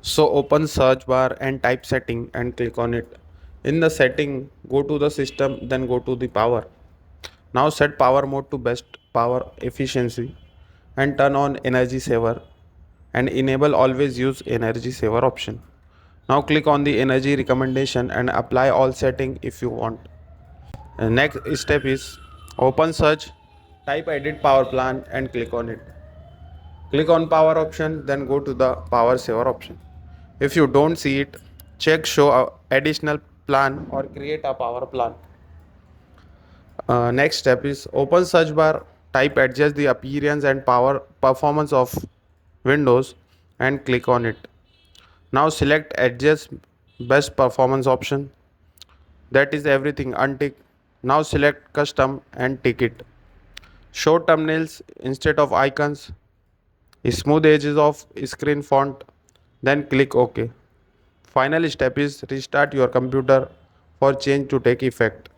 So open search bar and type setting and click on it. In the setting, go to the system, then go to the power. Now set power mode to best power efficiency and turn on energy saver and enable always use energy saver option. Now click on the energy recommendation and apply all setting if you want. The next step is open search, type edit power plan and click on it. Click on power option, then go to the power saver option. If you don't see it, check show additional plan or create a power plan. Next step is open search bar, type adjust the appearance and power performance of Windows and click on it. Now select adjust best performance option. That is everything untick. Now select custom and tick it. Show thumbnails instead of icons. Smooth edges of screen font. Then click OK. Final step is restart your computer for change to take effect.